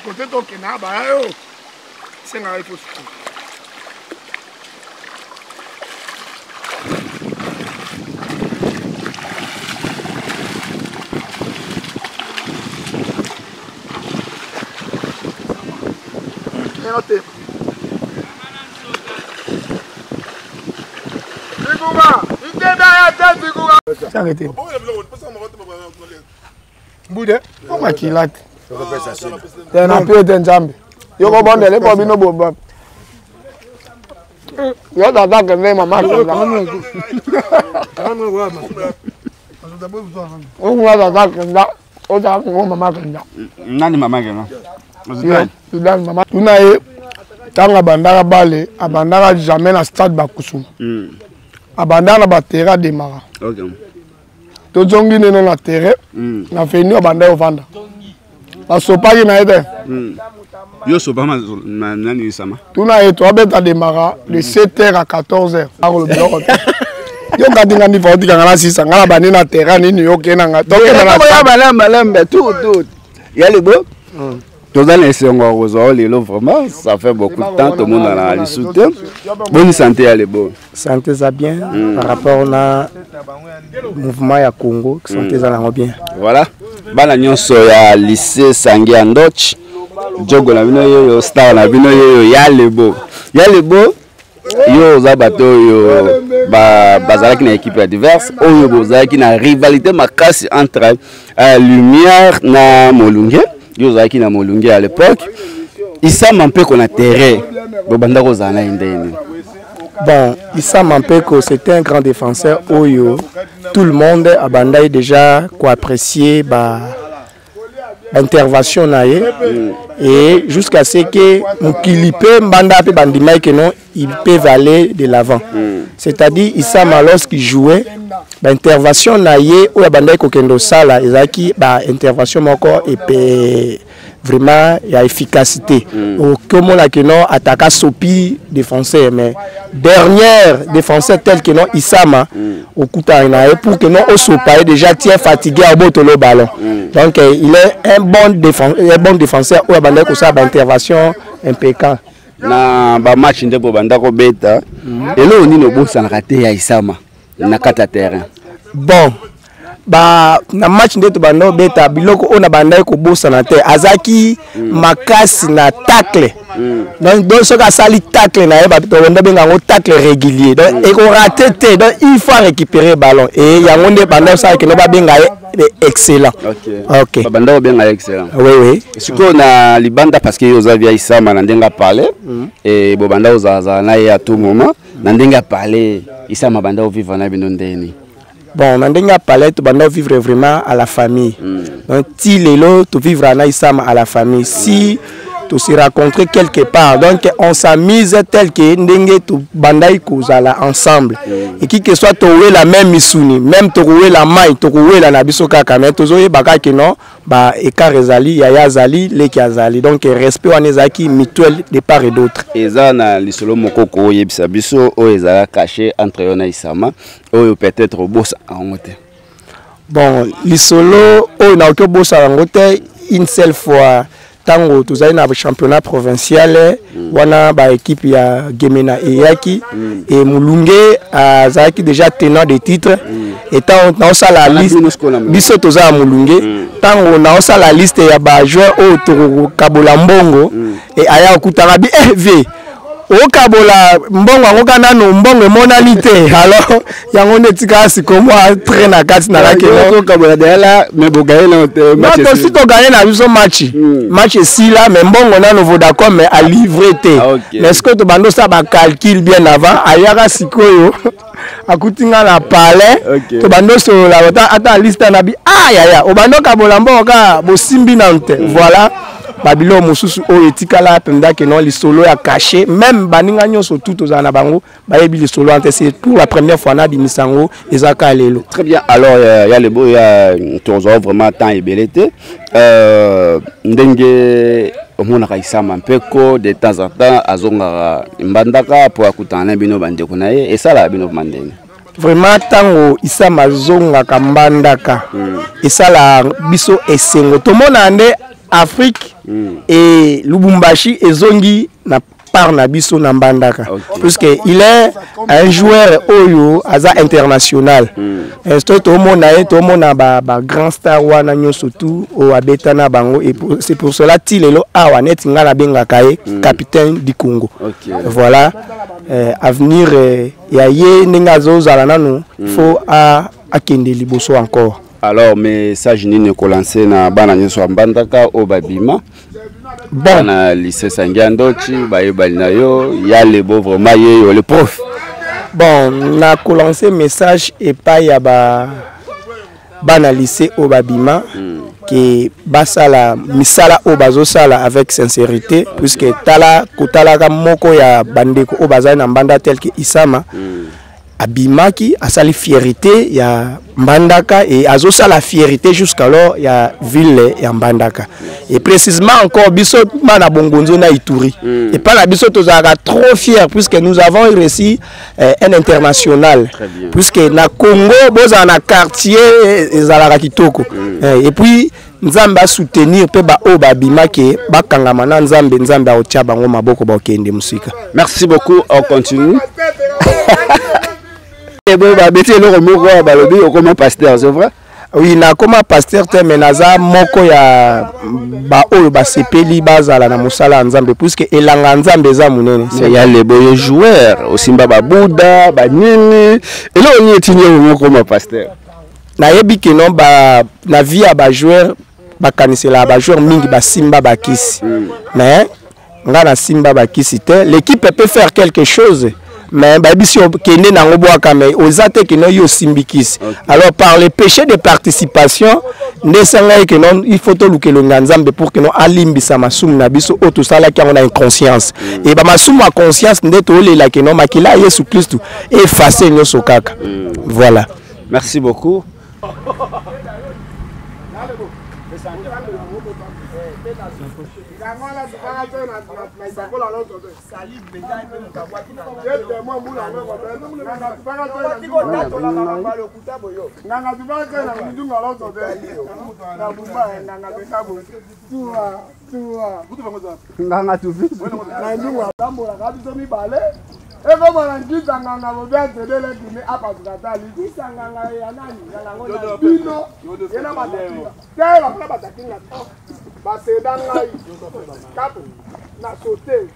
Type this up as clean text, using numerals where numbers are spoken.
Côté ton kenaba, c'est un il faut se arrêtez. Boude, on va qu'il a. C'est un peu de jambe. Il y a un bon délai pour venir au bon. Il y a d'attaque que maman. On va d'attaque là. On va maman. Nani maman que non. Tu donnes maman. Tu n'as tant abandara balé, abandara jamais la stade Bakusum. Abandara ba terrain démarra. OK. To jongi non la terrain. Na fini abandara vendre. La sopa qui n'a été. Yo sopa ma nani sama. Tu n'as été toi bête à démarrer de 7h à 14h. Alors le bloc. Yo kadinga ni fauti kangala sisa ngala bani na terrain ni yo kenanga. Donc na malembe tout. Il y a le beau. Tous les séances rosaux vraiment ça fait beaucoup de temps tout le monde a le soutien. Bonne santé à les beaux. Santé ça bien par rapport au mouvement ya Congo, santé ça va bien. Voilà. Bana nyonso ya lycée Sangi Andoch. Jogo na bino yo star na bino yo ya le beau. Yo za bato yo bazalaki na équipe diverse oyo bozalaki na rivalité makasi entre Lumière na Molunge. Yo za ki na Molunge à l'époque. Issa Mampeko na terrain. Bobanda ko zana indeni. Bon, Issa Mampeko c'était un grand défenseur oyo. Tout le monde a bandai déjà quoi apprécier intervention naie et jusqu'à ce que Mukilipe mbanda pe bandimai que non il peut aller de l'avant. C'est-à-dire Issa lorsqu'il jouait intervention naie ou bandai ko kendo sala ezaki intervention moko et vraiment il y a efficacité. Comme on a que non attaquant sopi défenseur mais dernière défenseur tel que non Issama au Koutanae pour que non au sopa déjà tient fatigué à bout le ballon. Donc il est un bon défenseur ou abandonné que ça intervention impeccable. Na ba match ndeko banda ko beta et là on no bossa na raté ya Issama na kata terrain. Bon na match ndeto bando beta biloko ona bandai ko bossa na terre azaki makasi na tacle. Donc ce que ça li tacle na ba to wenda benga ngo tacle régulier. Donc et ko raté té donc il faut récupérer ballon et ya ngonde banda ça que no ba benga excellent. OK. Banda benga excellent. Oui. Ce qu'on a libanda parce que Yozavia Issama nandenga parler et bobanda ozaza na ya tout moment nandenga parler Issama banda o vivre na binondeni. Bon, on a parlé de vivre vraiment à la famille. Donc, si les lots, tu vivre à la famille. Si tu se rencontres quelque part, donc on s'amuse tel que Ndenge tu bandai kozala ensemble. Et qui que soit tu la même misuni, même tu la main, tu la nabiso kaka, mais tu baka que non, écart ezali, yaya zali, leki azali. Donc respect on ezaki mutuel de part et d'autre. Eza na lisolo mokoko yebisa biso o ezala caché entre Yona Issama, o peut-être bossa en côté. Bon, lisolo o na ko bossa en côté une seule fois. Tango tuzali na championnat provincial wana ba équipe ya Gemena Eyaki et Mulunge azaki déjà tenant des titres et tant on a la liste biso toza Mulunge tango on a la liste ya ba joueur au to Kabola Mbongo et aya okutanga bi v o Kabola Mbongo ngoka nano Mbongo monalité alors yango netika sikomo traîner na kati na lake no Kabola dela mais bo gagner na match si to gagner na biso match si là mais Mbongo nano Vodacom mais à livrer té mais est-ce que to bando ça ba calcul bien avant ayaka sikoyo akutinga na palais to bando so la ata liste na bi ya o bando Kabola Mbongo ka bo simbi nante voilà. babilo mosusu o etikala penda que non lisolo ya caché même baninga nyonso tout aux na bango bayebi lisolo ante c'est pour la première fois na bimisango ezaka lelo. Très bien. Alors il y a le beau, il y a toujours vraiment temps et belleté. Ndenge omonaka Isama mpeko de temps en temps azonga mbandaka pour akutana bino bandeko na ye et ça la bino mandenge. Vraiment tango Isama zonga kambandaka et ça la biso esengo tomona nde Afrique et Lubumbashi ezongi na par na biso na mbandaka puisque il est un joueur oyo aza international. Tomona ba grand star wana nyoso tout o abeta na bango et c'est pour cela tilelo awa net ngala bengaka ye capitaine du Congo. Voilà avenir ya ye ninga zozala nanu il faut akende liboso encore. Alors message nini ko lancer na bana nyoso mbandaka o babima bon na lycée Sangiandochi bayebali na yo ya le beau vraiment ye le prof. Bon na ko lancer message et pas ya bana lycée o babima que basala misala o bazosala avec sincérité puisque tala kotalaka moko ya bandeko o bazali na mbanda tel que Isama abimaki asali fierté ya Mbandaka et azosa la fierté jusqu'alors il y a ville ya Mbandaka et précisément encore biso mana bongonzo na Ituri et pas la biso tozaka trop fier puisque nous avons réussi un international puisque na Congo boza na quartier ezalaka kitoko et puis nzamba soutenir pe ba o babima ke bakangama na nzambe aotia bango maboko ba okende musika. Merci beaucoup, on continue. Comment pasteur, c'est vrai? Oui, na comme pasteur mais naza moko ya ba oyo ba sepeli bazala na musala nzambe puisque elanga nzambe za munene. Il y a les beaux joueurs, aussi ba Bouddha, ba nini. Et là on y est tenu comme pasteur. Na yebi ke non ba na vie ya ba joueur ba kanisela ba joueur mingi ba simba ba kisi. Mais ngana simba ba kisi te, l'équipe peut faire quelque chose. Mais babisi kende na ngoboaka mais ozate que non yo simbikis. Alors par le péché de participation ndesanga que non il faut to lukelo nzambe pour que non alimbisa masumu na biso o to sala ki on a une conscience et ba masumu a conscience ndeto lela que non makila Yesu Christ effacer nyoso kaka. Voilà. Merci beaucoup. Basedanga kapo na sauter